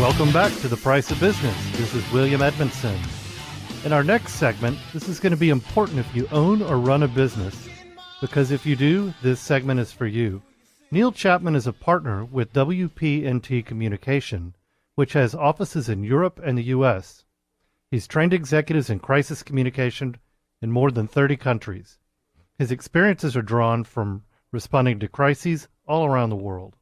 Welcome back to The Price of Business. This is William Edmunson. In our next segment, this is going to be important if you own or run a business, because if you do, this segment is for you. Neil Chapman is a partner with WP&T Communication, which has offices in Europe and the U.S. He's trained executives in crisis communication in more than 30 countries. His experiences are drawn from responding to crises all around the world.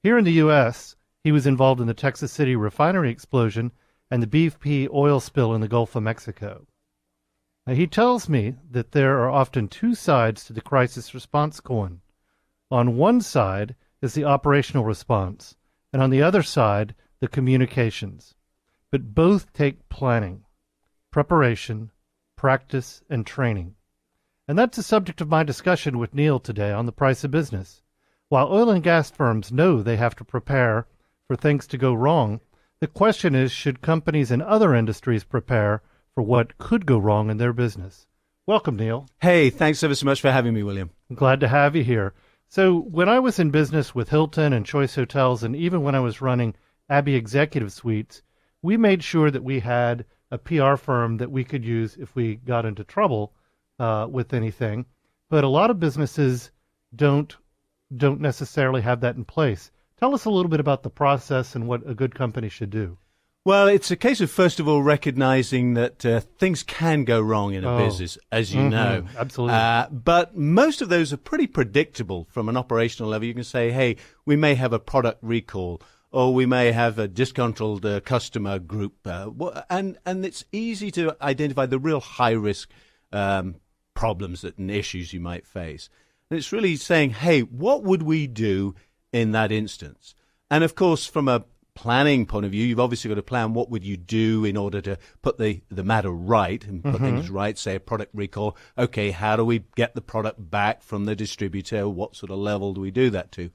Here in the U.S., he was involved in the Texas City refinery explosion and the BP oil spill in the Gulf of Mexico. Now, he tells me that there are often two sides to the crisis response coin. On one side is the operational response, and on the other side, the communications. But both take planning, preparation, practice, and training. And that's the subject of my discussion with Neil today on The Price of Business. While oil and gas firms know they have to prepare for things to go wrong, the question is, should companies in other industries prepare for what could go wrong in their business? Welcome, Neil. Hey, thanks ever so much for having me, William. I'm glad to have you here. So when I was in business with Hilton and Choice Hotels, and even when I was running Abbey Executive Suites, we made sure that we had a PR firm that we could use if we got into trouble with anything. But a lot of businesses don't necessarily have that in place. Tell us a little bit about the process and what a good company should do. Well, it's a case of, first of all, recognizing that things can go wrong in a business, as you know. Absolutely. But most of those are pretty predictable from an operational level. You can say, hey, we may have a product recall, or we may have a disgruntled customer group. And it's easy to identify the real high-risk problems and issues you might face. And it's really saying, hey, what would we do in that instance? And of course, from a planning point of view, you've obviously got to plan what would you do in order to put the matter right and put things right, say a product recall. Okay, how do we get the product back from the distributor? What sort of level do we do that to?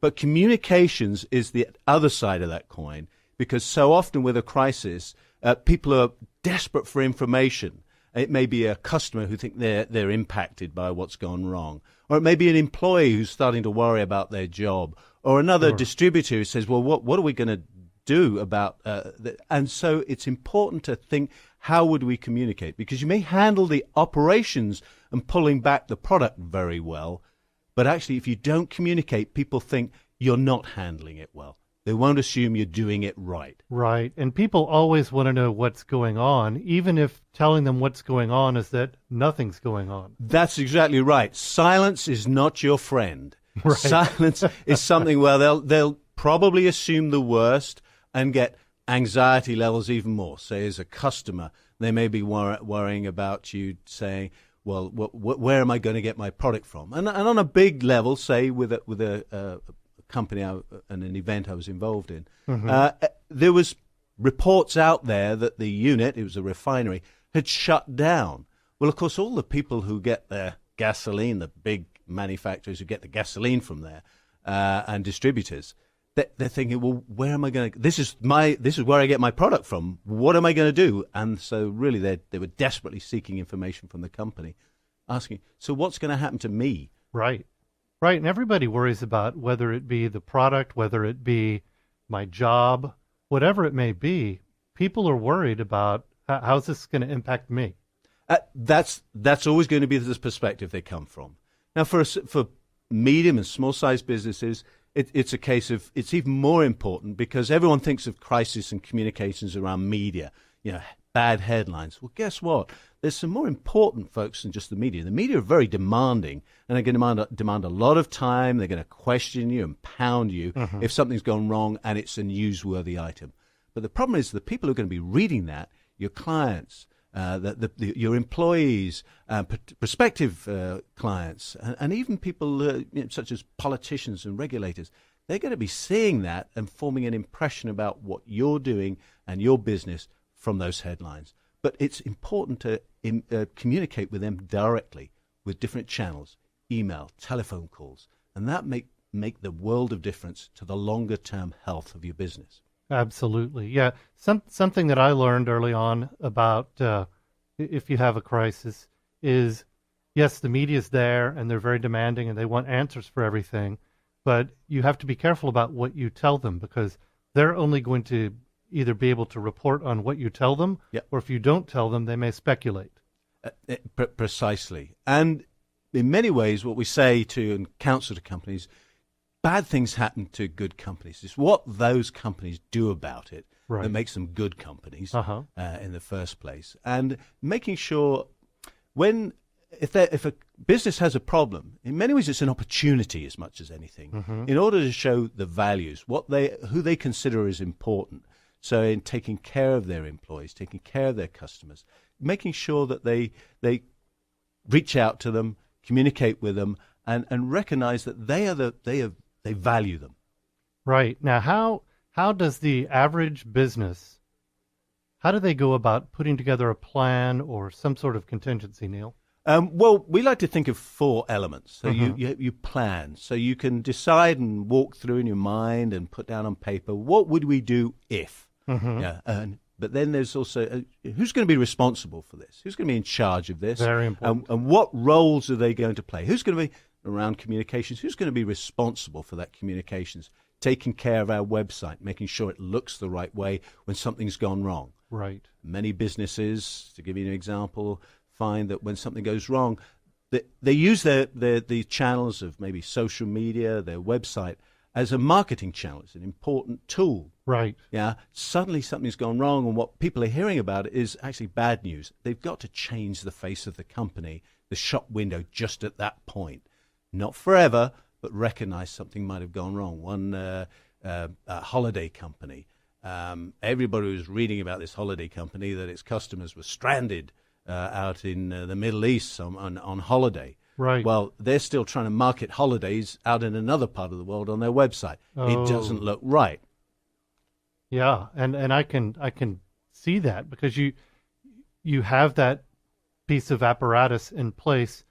But communications is the other side of that coin, because so often with a crisis, people are desperate for information. It may be a customer who think they're impacted by what's gone wrong. Or it may be an employee who's starting to worry about their job. Or another distributor who says, well, what are we going to do about that? And so it's important to think, how would we communicate? Because you may handle the operations and pulling back the product very well, but actually if you don't communicate, people think you're not handling it well. They won't assume you're doing it right. Right. And people always want to know what's going on, even if telling them what's going on is that nothing's going on. That's exactly right. Silence is not your friend. Right. Silence is something where they'll probably assume the worst and get anxiety levels even more. Say, as a customer, they may be worrying about you saying, well, where am I going to get my product from? And on a big level, say with a company and an event I was involved in, there was reports out there that the unit, it was a refinery, had shut down. Well, of course, all the people who get their gasoline, the big manufacturers who get the gasoline from there, and distributors, they're thinking, well, where am I going to? This is where I get my product from. What am I going to do? And so, really, they were desperately seeking information from the company, asking, so what's going to happen to me? Right. Right, and everybody worries about whether it be the product, whether it be my job, whatever it may be. People are worried about how's this going to impact me. That's always going to be the perspective they come from. Now, for medium and small-sized businesses, it's a case of it's even more important because everyone thinks of crisis and communications around media, bad headlines. Well, guess what? There's some more important folks than just the media. The media are very demanding, and they're going to demand a lot of time. They're going to question you and pound you if something's gone wrong and it's a newsworthy item. But the problem is the people who are going to be reading that, your clients, your employees, prospective clients, and even people such as politicians and regulators, they're going to be seeing that and forming an impression about what you're doing and your business from those headlines. But it's important to communicate with them directly with different channels, email, telephone calls, and that make the world of difference to the longer-term health of your business. Absolutely. Yeah. Something that I learned early on about if you have a crisis is, yes, the media's there and they're very demanding and they want answers for everything, but you have to be careful about what you tell them because they're only going to either be able to report on what you tell them, Yep. or if you don't tell them, they may speculate. Precisely. And in many ways, what we say to and counsel to companies, bad things happen to good companies. It's what those companies do about it Right. that makes them good companies Uh-huh. In the first place. And making sure if a business has a problem, in many ways it's an opportunity as much as anything, in order to show the values, who they consider as important. So in taking care of their employees, taking care of their customers, making sure that they reach out to them, communicate with them, and recognize that they value them. Right. Now, how does the average business, how do they go about putting together a plan or some sort of contingency, Neil? Well, we like to think of 4 elements. So you plan. So you can decide and walk through in your mind and put down on paper, what would we do if? Yeah. But then there's also, who's going to be responsible for this? Who's going to be in charge of this? Very important. And what roles are they going to play? Who's going to be around communications? Who's going to be responsible for that communications? Taking care of our website, making sure it looks the right way when something's gone wrong. Right. Many businesses, to give you an example, find that when something goes wrong, they use the channels of maybe social media, their website, as a marketing channel. It's an important tool. Right. Yeah. Suddenly something's gone wrong, and what people are hearing about it is actually bad news. They've got to change the face of the company, the shop window, just at that point. Not forever, but recognize something might have gone wrong. One holiday company, everybody was reading about this holiday company, that its customers were stranded out in the Middle East on holiday. Right. Well, they're still trying to market holidays out in another part of the world on their website. Oh. It doesn't look right. Yeah, and I can see that, because you have that piece of apparatus in place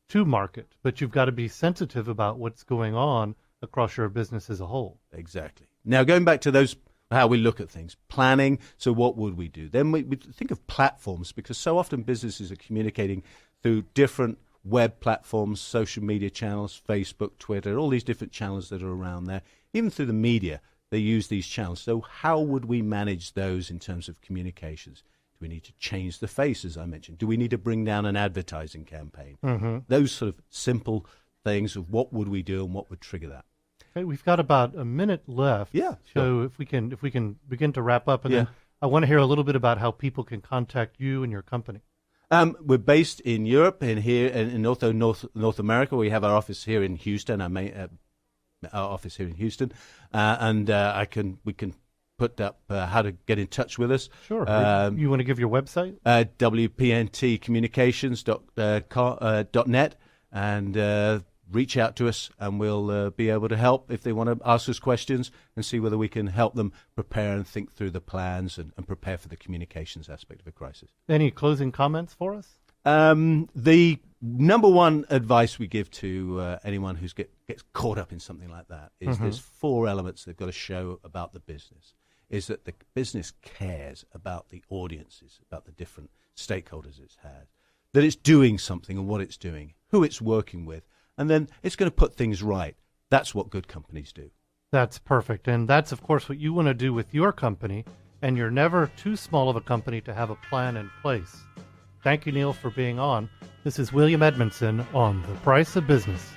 to market, but you've got to be sensitive about what's going on across your business as a whole. Exactly. Now, going back to those, how we look at things, planning. So what would we do? Then we think of platforms, because so often businesses are communicating through different web platforms, social media channels, Facebook, Twitter, all these different channels that are around there. Even through the media, they use these channels. So how would we manage those in terms of communications? Do we need to change the face, as I mentioned? Do we need to bring down an advertising campaign? Those sort of simple things of what would we do and what would trigger that. Okay, we've got about a minute left. Yeah. So if we can begin to wrap up, and Yeah. then I want to hear a little bit about how people can contact you and your company. We're based in Europe, in North America. We have our office here in Houston. Our office here in Houston, and we can put up how to get in touch with us. Sure. You want to give your website? WPNTcommunications.net, and reach out to us, and we'll be able to help if they want to ask us questions and see whether we can help them prepare and think through the plans and prepare for the communications aspect of a crisis. Any closing comments for us? The number one advice we give to anyone who gets caught up in something like that is there's 4 elements they've got to show about the business. Is that the business cares about the audiences, about the different stakeholders it's had, that it's doing something and what it's doing, who it's working with, and then it's going to put things right. That's what good companies do. That's perfect. And that's, of course, what you want to do with your company. And you're never too small of a company to have a plan in place. Thank you, Neil, for being on. This is William Edmunson on The Price of Business.